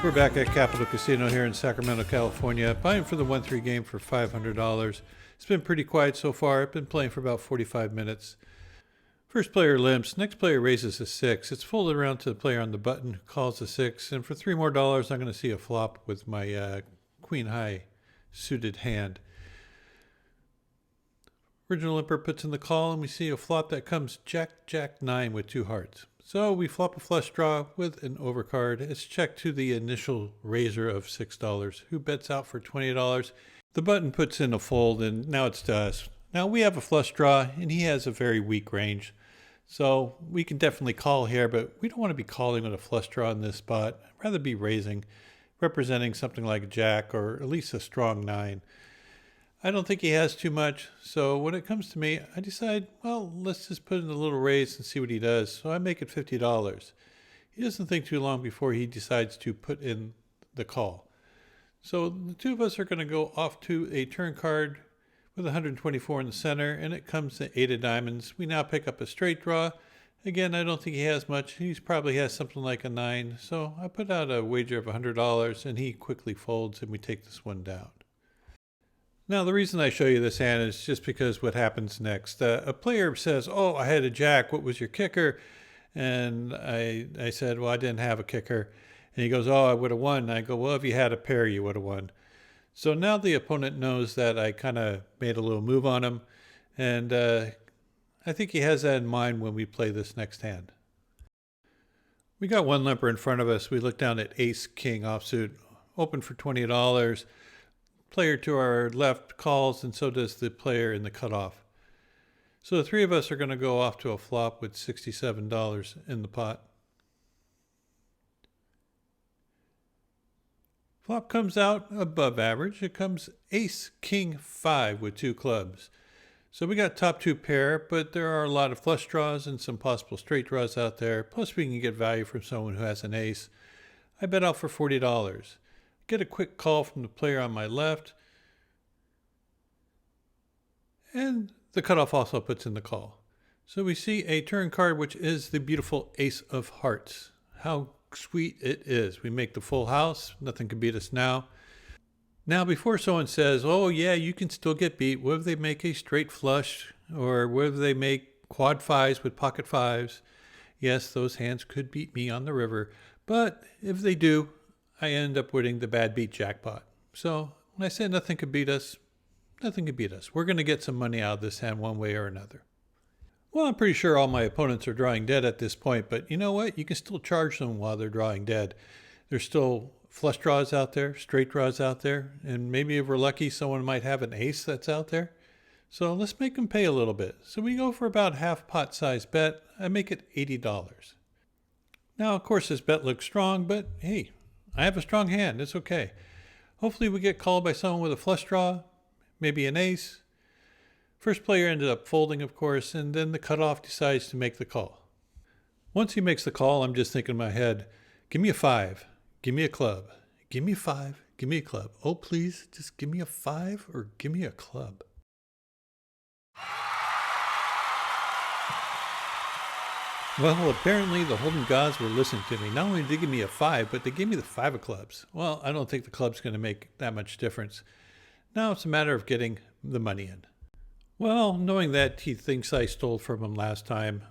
We're back at Capital Casino here in Sacramento, California, buying for the 1-3 game for $500. It's been pretty quiet so far. I've been playing for about 45 minutes. First player limps, next player raises a 6. It's folded around to the player on the button who calls a 6, and for $3 more, I'm going to see a flop with my queen high suited hand. Original limper puts in the call, and we see a flop that comes Jack, Jack, 9 with 2 hearts. So we flop a flush draw with an overcard. It's checked to the initial raiser of $6, who bets out for $20. The button puts in a fold, and now it's to us. Now we have a flush draw, and he has a very weak range. So we can definitely call here, but we don't want to be calling with a flush draw in this spot. I'd rather be raising, representing something like a jack or at least a strong 9. I don't think he has too much, so when it comes to me, I decide, well, let's just put in a little raise and see what he does. So I make it $50. He doesn't think too long before he decides to put in the call. So the two of us are going to go off to a turn card with 124 in the center, and it comes to 8 of diamonds. We now pick up a straight draw. Again, I don't think he has much. He probably has something like a 9. So I put out a wager of $100, and he quickly folds, and we take this one down. Now, the reason I show you this hand is just because what happens next. A player says, oh, I had a jack. What was your kicker? And I said, well, I didn't have a kicker. And he goes, oh, I would have won. And I go, well, if you had a pair, you would have won. So now the opponent knows that I kind of made a little move on him. And I think he has that in mind when we play this next hand. We got one limper in front of us. We look down at ace, king offsuit, open for $20. Player to our left calls, and so does the player in the cutoff. So the three of us are going to go off to a flop with $67 in the pot. Flop comes out above average. It comes ace, king, 5 with 2 clubs. So we got top 2 pair, but there are a lot of flush draws and some possible straight draws out there. Plus we can get value from someone who has an ace. I bet out for $40. Get a quick call from the player on my left. And the cutoff also puts in the call. So we see a turn card, which is the beautiful ace of hearts. How sweet it is. We make the full house. Nothing can beat us now. Now, before someone says, oh yeah, you can still get beat, what if they make a straight flush? Or what if they make quad 5s with pocket 5s? Yes, those hands could beat me on the river. But if they do, I end up winning the bad beat jackpot. So when I say nothing could beat us, nothing could beat us. We're going to get some money out of this hand one way or another. Well, I'm pretty sure all my opponents are drawing dead at this point, but you know what? You can still charge them while they're drawing dead. There's still flush draws out there, straight draws out there, and maybe if we're lucky, someone might have an ace that's out there. So let's make them pay a little bit. So we go for about half pot size bet. I make it $80. Now, of course, this bet looks strong, but hey, I have a strong hand. It's okay. Hopefully we get called by someone with a flush draw, maybe an ace. First player ended up folding, of course, and then the cutoff decides to make the call. Once he makes the call, I'm just thinking in my head, give me a 5, give me a club, give me a 5, give me a club. Oh, please, just give me a 5 or give me a club. Well, apparently the Hold'em gods were listening to me. Not only did they give me a 5, but they gave me the 5 of clubs. Well, I don't think the club's going to make that much difference. Now it's a matter of getting the money in. Well, knowing that he thinks I stole from him last time,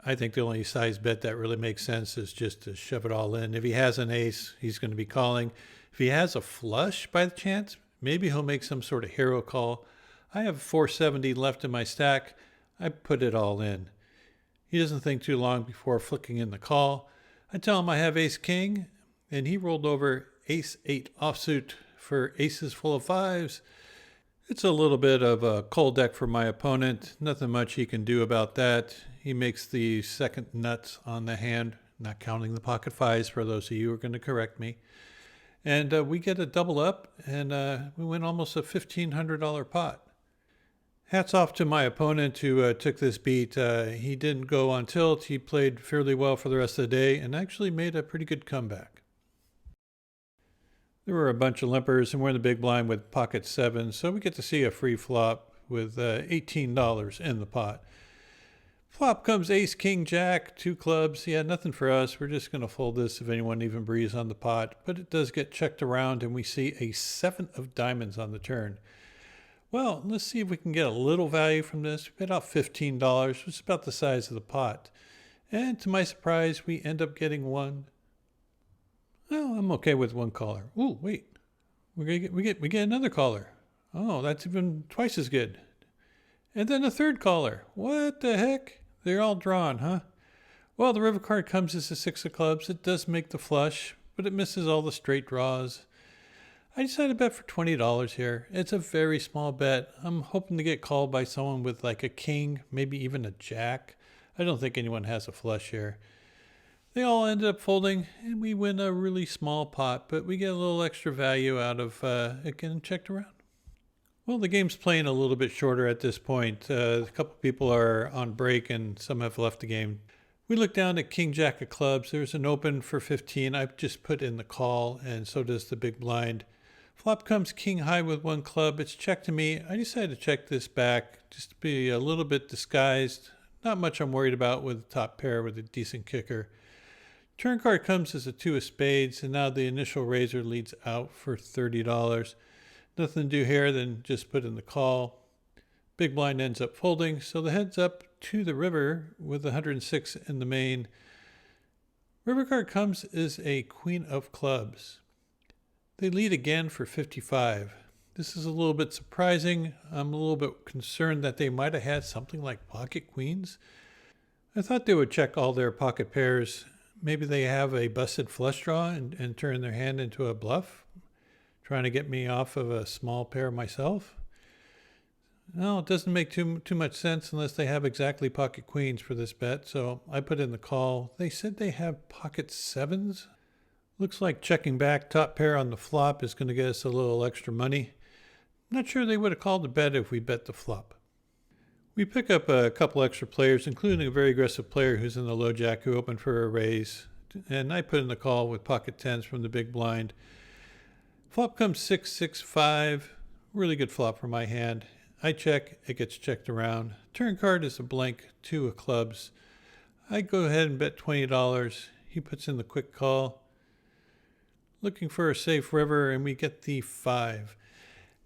I think the only size bet that really makes sense is just to shove it all in. If he has an ace, he's going to be calling. If he has a flush by the chance, maybe he'll make some sort of hero call. I have $470 left in my stack. I put it all in. He doesn't think too long before flicking in the call. I tell him I have ace king, and he rolled over ace 8 offsuit for aces full of 5s. It's a little bit of a cold deck for my opponent. Nothing much he can do about that. He makes the second nuts on the hand, not counting the pocket 5s for those of you who are going to correct me. And we get a double up, and we win almost a $1,500 pot. Hats off to my opponent who took this beat. He didn't go on tilt. He played fairly well for the rest of the day and actually made a pretty good comeback. There were a bunch of limpers, and we're in the big blind with pocket 7, so we get to see a free flop with $18 in the pot. Flop comes ace, king, jack, two clubs. Yeah, nothing for us. We're just going to fold this if anyone even breathes on the pot. But it does get checked around, and we see a 7 of diamonds on the turn. Well, let's see if we can get a little value from this. We paid out $15, which is about the size of the pot. And to my surprise, we end up getting one. Well, I'm okay with one caller. Ooh, wait. We get another caller. Oh, that's even twice as good. And then a third caller. What the heck? They're all drawn, huh? Well, the river card comes as a 6 of clubs. It does make the flush, but it misses all the straight draws. I decided to bet for $20 here. It's a very small bet. I'm hoping to get called by someone with like a king, maybe even a jack. I don't think anyone has a flush here. They all ended up folding, and we win a really small pot, but we get a little extra value out of it getting checked around. Well, the game's playing a little bit shorter at this point. A couple people are on break and some have left the game. We look down at king, jack of clubs. There's an open for 15. I've just put in the call, and so does the big blind. Flop comes king high with one club. It's checked to me. I decided to check this back just to be a little bit disguised. Not much I'm worried about with the top pair with a decent kicker. Turn card comes as a 2 of spades, and now the initial raiser leads out for $30. Nothing to do here than just put in the call. Big blind ends up folding, so the head's up to the river with 106 in the main. River card comes as a queen of clubs. They lead again for 55. This is a little bit surprising. I'm a little bit concerned that they might have had something like pocket queens. I thought they would check all their pocket pairs. Maybe they have a busted flush draw and turn their hand into a bluff, trying to get me off of a small pair myself. No, it doesn't make too much sense unless they have exactly pocket queens for this bet, so I put in the call. They said they have pocket sevens. Looks like checking back top pair on the flop is going to get us a little extra money. I'm not sure they would have called the bet if we bet the flop. We pick up a couple extra players, including a very aggressive player who's in the low jack who opened for a raise, and I put in the call with pocket tens from the big blind. Flop comes 6, 6, 5. Really good flop for my hand. I check, it gets checked around. Turn card is a blank 2 of clubs. I go ahead and bet $20. He puts in the quick call. Looking for a safe river, and we get the 5.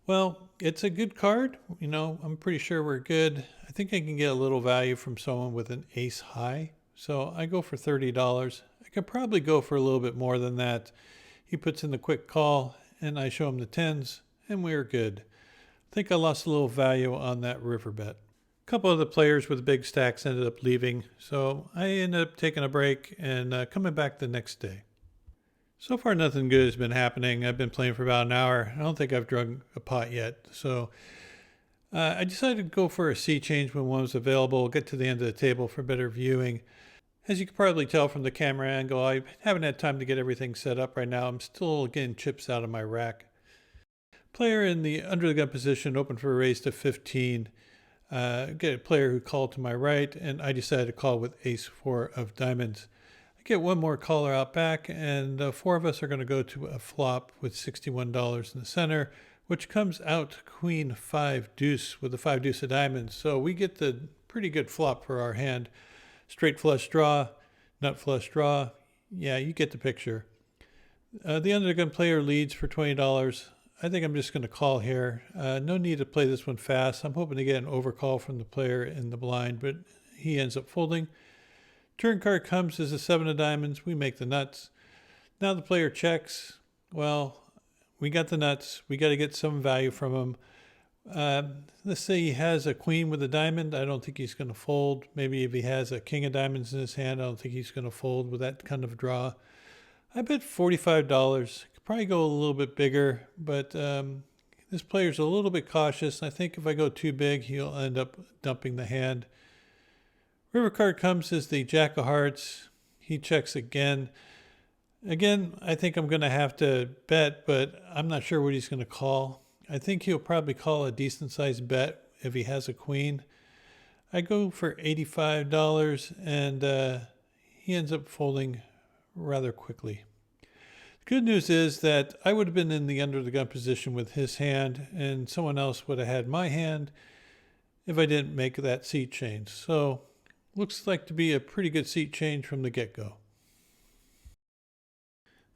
Well, it's a good card. You know, I'm pretty sure we're good. I think I can get a little value from someone with an ace high. So I go for $30. I could probably go for a little bit more than that. He puts in the quick call, and I show him the tens, and we're good. I think I lost a little value on that river bet. A couple of the players with big stacks ended up leaving, so I ended up taking a break and coming back the next day. So far, nothing good has been happening. I've been playing for about an hour. I don't think I've drunk a pot yet. So I decided to go for a sea change when one was available, get to the end of the table for better viewing. As you can probably tell from the camera angle, I haven't had time to get everything set up right now. I'm still getting chips out of my rack. Player in the under the gun position opened for a raise to 15. Get a player who called to my right, and I decided to call with ace 4 of diamonds. Get one more caller out back, and 4 of us are going to go to a flop with $61 in the center, which comes out queen 5 deuce with the 5 deuce of diamonds. So we get the pretty good flop for our hand. Straight flush draw, nut flush draw. Yeah, you get the picture. The under the gun player leads for $20. I think I'm just going to call here. No need to play this one fast. I'm hoping to get an overcall from the player in the blind, but he ends up folding. Turn card comes as a 7 of diamonds. We make the nuts. Now the player checks. Well, we got the nuts. We got to get some value from him. Let's say he has a queen with a diamond. I don't think he's going to fold. Maybe if he has a king of diamonds in his hand, I don't think he's going to fold with that kind of draw. I bet $45. Could probably go a little bit bigger, but this player's a little bit cautious. I think if I go too big, he'll end up dumping the hand. River card comes as the jack of hearts. He checks again. Again, I think I'm going to have to bet, but I'm not sure what he's going to call. I think he'll probably call a decent sized bet if he has a queen. I go for $85, and he ends up folding rather quickly. The good news is that I would have been in the under the gun position with his hand, and someone else would have had my hand if I didn't make that seat change. So Looks like to be a pretty good seat change from the get-go.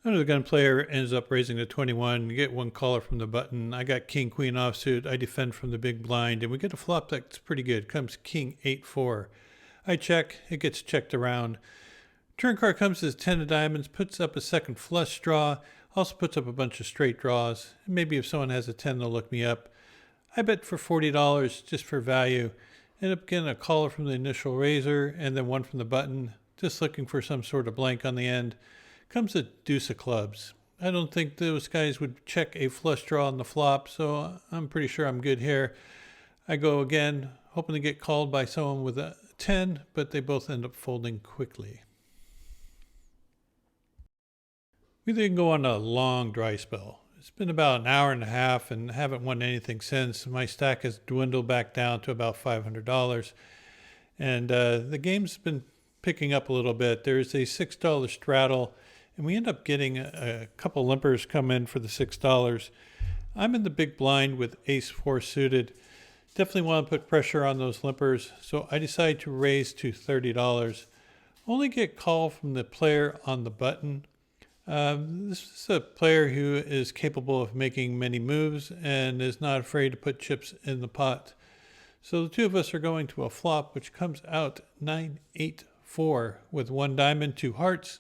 Under the gun player ends up raising to 21. You get one caller from the button. I got king queen offsuit. I defend from the big blind, and we get a flop that's pretty good. Comes king 8-4. I check. It gets checked around. Turn card comes as 10 of diamonds. Puts up a second flush draw. Also puts up a bunch of straight draws. Maybe if someone has a 10, they'll look me up. I bet for $40 just for value. End up getting a caller from the initial raiser and then one from the button. Just looking for some sort of blank on the end. Comes a deuce of clubs. I don't think those guys would check a flush draw on the flop, so I'm pretty sure I'm good here. I go again, hoping to get called by someone with a 10, but they both end up folding quickly. We then go on a long dry spell. It's been about an hour and a half and haven't won anything since. My stack has dwindled back down to about $500. And the game's been picking up a little bit. There's a $6 straddle. And we end up getting a couple limpers come in for the $6. I'm in the big blind with ace-4 suited. Definitely want to put pressure on those limpers, so I decide to raise to $30. Only get call from the player on the button. This is a player who is capable of making many moves and is not afraid to put chips in the pot. So the two of us are going to a flop, which comes out 9-8-4 with one diamond, two hearts.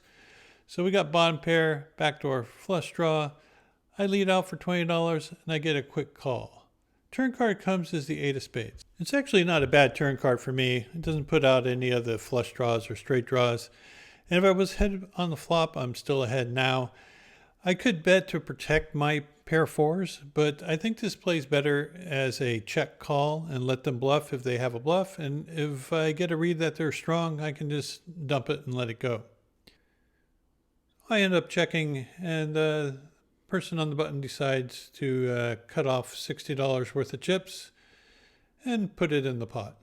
So we got bottom pair, backdoor flush draw. I lead out for $20 and I get a quick call. Turn card comes as the 8 of spades. It's actually not a bad turn card for me. It doesn't put out any of the flush draws or straight draws. And if I was ahead on the flop, I'm still ahead now. I could bet to protect my pair fours, but I think this plays better as a check call and let them bluff if they have a bluff. And if I get a read that they're strong, I can just dump it and let it go. I end up checking, and the person on the button decides to cut off $60 worth of chips and put it in the pot.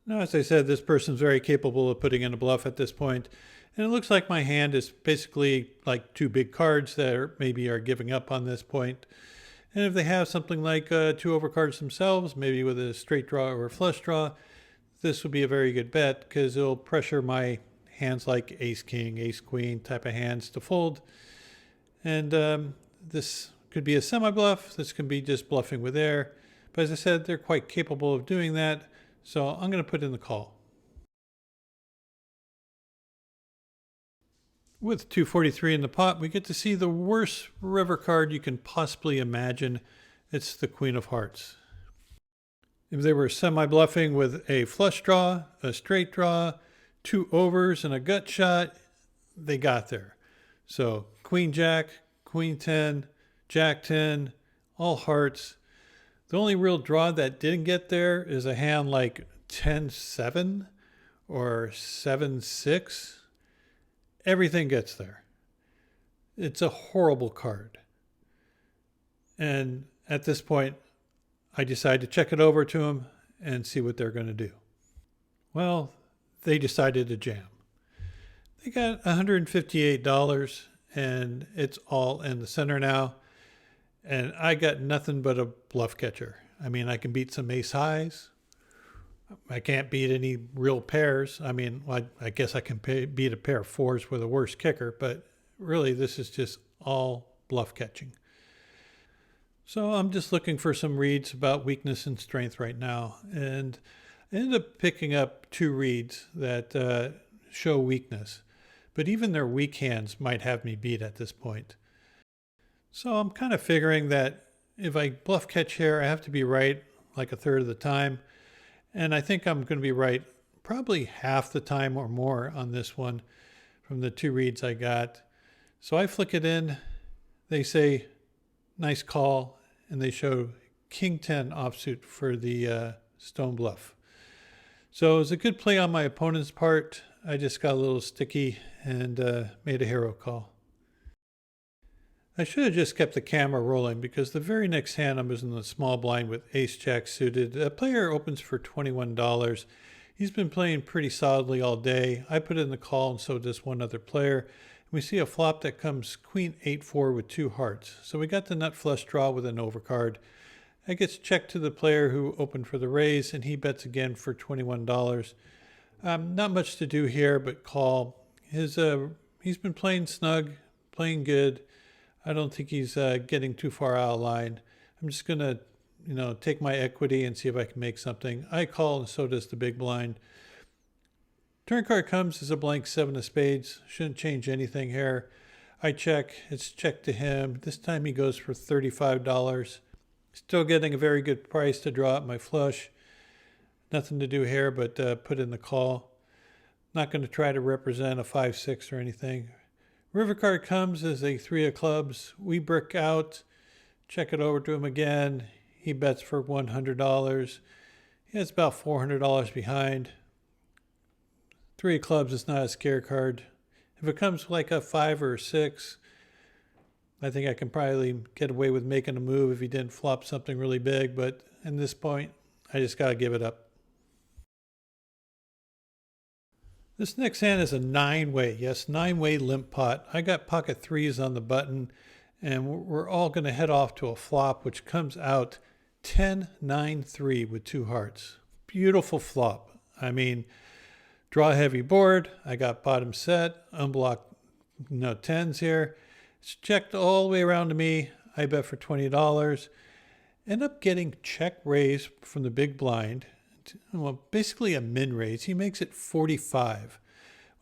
Now, as I said, this person's very capable of putting in a bluff at this point, and it looks like my hand is basically like two big cards that maybe are giving up on this point. And if they have something like two overcards themselves, maybe with a straight draw or a flush draw, this would be a very good bet because it'll pressure my hands like ace king, ace queen type of hands to fold. And this could be a semi-bluff. This can be just bluffing with air. But as I said, they're quite capable of doing that. So I'm going to put in the call. With 243 in the pot, we get to see the worst river card you can possibly imagine. It's the Queen of Hearts. If they were semi-bluffing with a flush draw, a straight draw, two overs and a gut shot, they got there. So Queen Jack, Queen 10, Jack 10, all hearts. The only real draw that didn't get there is a hand like 10-7 or 7-6. Everything gets there. It's a horrible card. And at this point, I decide to check it over to them and see what they're going to do. Well, they decided to jam. They got $158 and it's all in the center now. And I got nothing but a bluff catcher. I mean, I can beat some ace highs. I can't beat any real pairs. I mean, I guess I can beat a pair of fours with a worse kicker, but really this is just all bluff catching. So I'm just looking for some reads about weakness and strength right now. And I ended up picking up two reads that show weakness, but even their weak hands might have me beat at this point. So I'm kind of figuring that if I bluff catch here, I have to be right like a third of the time. And I think I'm going to be right probably half the time or more on this one from the two reads I got. So I flick it in. They say, nice call. And they show King 10 offsuit for the stone bluff. So it was a good play on my opponent's part. I just got a little sticky and made a hero call. I should have just kept the camera rolling because the very next hand I was in the small blind with ace jack suited. A player opens for $21. He's been playing pretty solidly all day. I put in the call and so does one other player. We see a flop that comes queen 8-4 with two hearts. So we got the nut flush draw with an overcard. It gets checked to the player who opened for the raise, and he bets again for $21. Not much to do here, but call. He's been playing snug, playing good. I don't think he's getting too far out of line. I'm just gonna, take my equity and see if I can make something. I call, and so does the big blind. Turn card comes as a blank 7 of spades. Shouldn't change anything here. I check. It's checked to him. This time he goes for $35. Still getting a very good price to draw up my flush. Nothing to do here but put in the call. Not going to try to represent a 5-6 or anything. River card comes as a 3 of clubs. We brick out. Check it over to him again. He bets for $100. He has about $400 behind. 3 of clubs is not a scare card. If it comes like a 5 or a 6, I think I can probably get away with making a move if he didn't flop something really big. But at this point, I just got to give it up. This next hand is a 9-way. Yes, 9-way limp pot. I got pocket 3s on the button, and we're all going to head off to a flop, which comes out 10-9-3 with 2 hearts. Beautiful flop. I mean, draw heavy board. I got bottom set, unblocked, 10s here. It's checked all the way around to me. I bet for $20. End up getting check raise from the big blind. Well, basically a min raise. He makes it 45.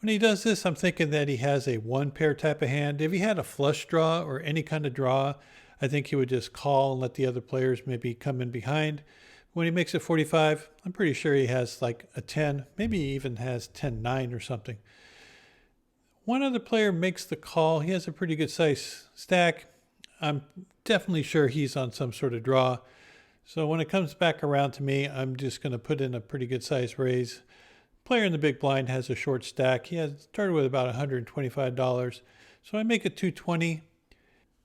When he does this, I'm thinking that he has a 1-pair type of hand. If he had a flush draw or any kind of draw, I think he would just call and let the other players maybe come in behind. When he makes it 45, I'm pretty sure he has like a 10, maybe he even has 10-9 or something. One other player makes the call. He has a pretty good size stack. I'm definitely sure he's on some sort of draw. So when it comes back around to me, I'm just going to put in a pretty good size raise. Player in the big blind has a short stack. He has started with about $125. So I make it $220.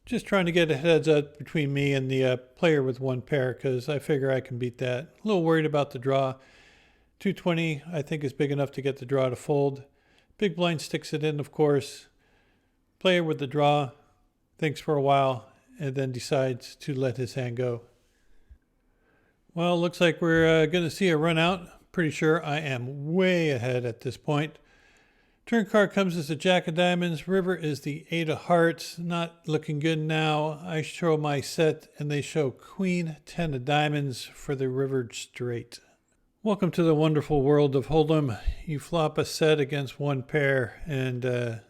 Just trying to get a heads up between me and the player with 1 pair because I figure I can beat that. A little worried about the draw. $220 I think is big enough to get the draw to fold. Big blind sticks it in, of course. Player with the draw thinks for a while and then decides to let his hand go. Well, looks like we're going to see a run out. Pretty sure I am way ahead at this point. Turn card comes as a jack of diamonds. River is the 8 of hearts. Not looking good now. I show my set and they show queen 10 of diamonds for the river straight. Welcome to the wonderful world of Hold'em. You flop a set against 1 pair and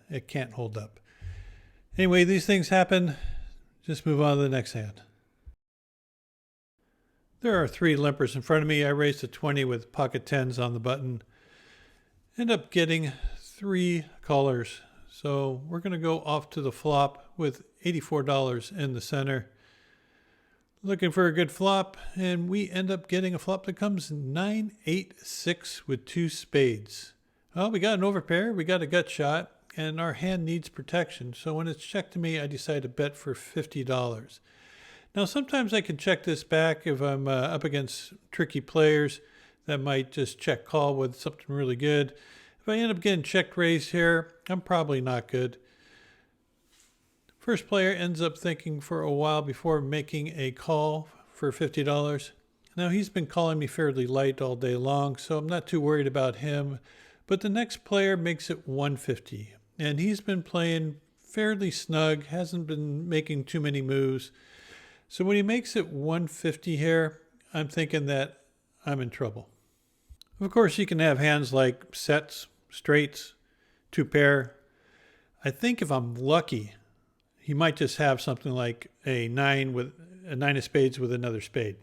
it can't hold up. Anyway, these things happen. Just move on to the next hand. There are 3 limpers in front of me. I raised a 20 with pocket 10s on the button. End up getting 3 callers. So we're going to go off to the flop with $84 in the center. Looking for a good flop, and we end up getting a flop that comes 9-8-6 with 2 spades. Well, we got an overpair, we got a gut shot, and our hand needs protection. So when it's checked to me, I decide to bet for $50. Now, sometimes I can check this back if I'm up against tricky players that might just check call with something really good. If I end up getting check raised here, I'm probably not good. First player ends up thinking for a while before making a call for $50. Now, he's been calling me fairly light all day long, so I'm not too worried about him. But the next player makes it $150, and he's been playing fairly snug, hasn't been making too many moves. So when he makes it $150 here, I'm thinking that I'm in trouble. Of course, you can have hands like sets, straights, 2 pair. I think if I'm lucky, he might just have something like a 9 of spades with another spade.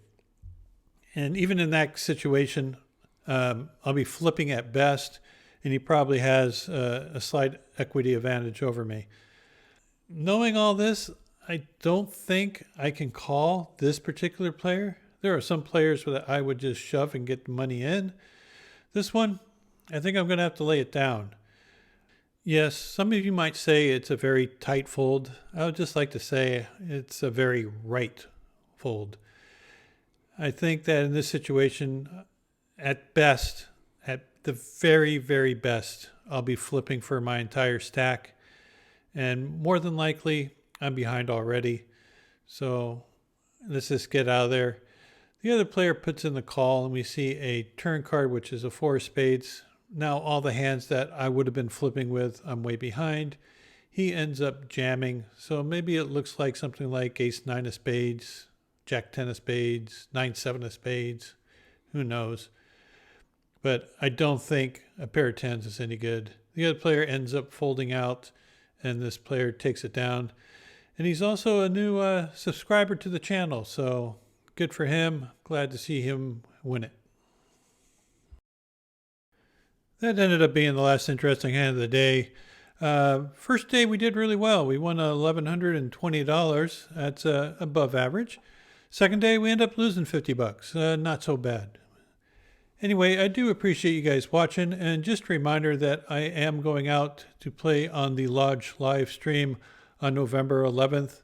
And even in that situation, I'll be flipping at best, and he probably has a slight equity advantage over me. Knowing all this, I don't think I can call this particular player. There are some players that I would just shove and get the money in. This one, I think I'm going to have to lay it down. Yes, some of you might say it's a very tight fold. I would just like to say it's a very right fold. I think that in this situation, at best, at the very, very best, I'll be flipping for my entire stack. And more than likely, I'm behind already. So let's just get out of there. The other player puts in the call, and we see a turn card, which is a 4 of spades. Now all the hands that I would have been flipping with, I'm way behind. He ends up jamming, so maybe it looks like something like ace 9 of spades, jack 10 of spades, 9 7 of spades. Who knows? But I don't think a pair of 10s is any good. The other player ends up folding out, and this player takes it down. And he's also a new subscriber to the channel, so good for him. Glad to see him win it. That ended up being the last interesting hand of the day. First day we did really well. We won $1,120. That's above average. Second day we end up losing $50. Not so bad. Anyway, I do appreciate you guys watching, and just a reminder that I am going out to play on the Lodge live stream on November 11th.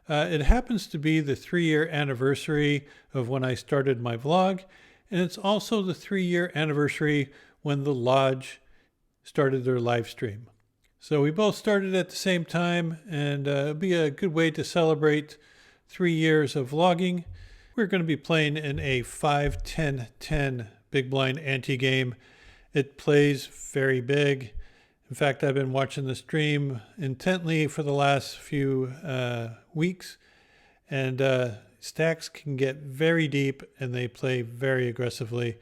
It happens to be the 3-year anniversary of when I started my vlog, and it's also the 3-year anniversary when the Lodge started their live stream. So we both started at the same time, and it'll be a good way to celebrate 3 years of vlogging. We're going to be playing in a 5-10-10 big blind ante-game. It plays very big. In fact, I've been watching the stream intently for the last few weeks, and stacks can get very deep and they play very aggressively.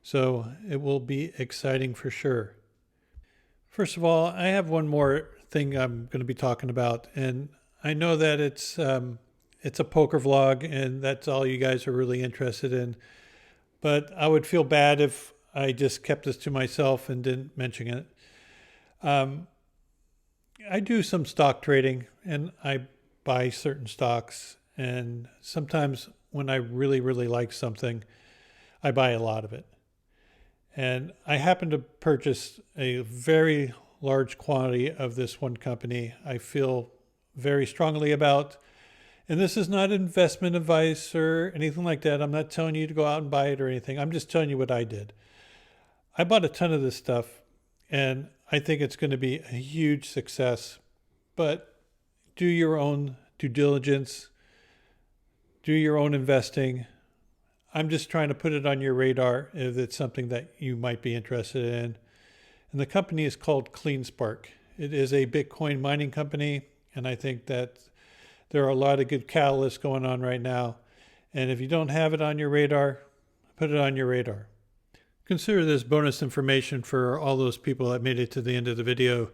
So it will be exciting for sure. First of all, I have one more thing I'm going to be talking about, and I know that it's a poker vlog and that's all you guys are really interested in. But I would feel bad if I just kept this to myself and didn't mention it. I do some stock trading, and I buy certain stocks. And sometimes when I really, really like something, I buy a lot of it. And I happen to purchase a very large quantity of this one company I feel very strongly about. And this is not investment advice or anything like that. I'm not telling you to go out and buy it or anything. I'm just telling you what I did. I bought a ton of this stuff, and I think it's going to be a huge success. But do your own due diligence. Do your own investing. I'm just trying to put it on your radar if it's something that you might be interested in. And the company is called CleanSpark. It is a Bitcoin mining company, and I think that there are a lot of good catalysts going on right now. And if you don't have it on your radar, put it on your radar. Consider this bonus information for all those people that made it to the end of the video.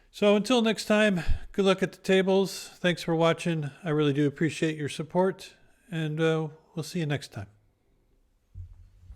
So until next time, good luck at the tables. Thanks for watching. I really do appreciate your support, and we'll see you next time.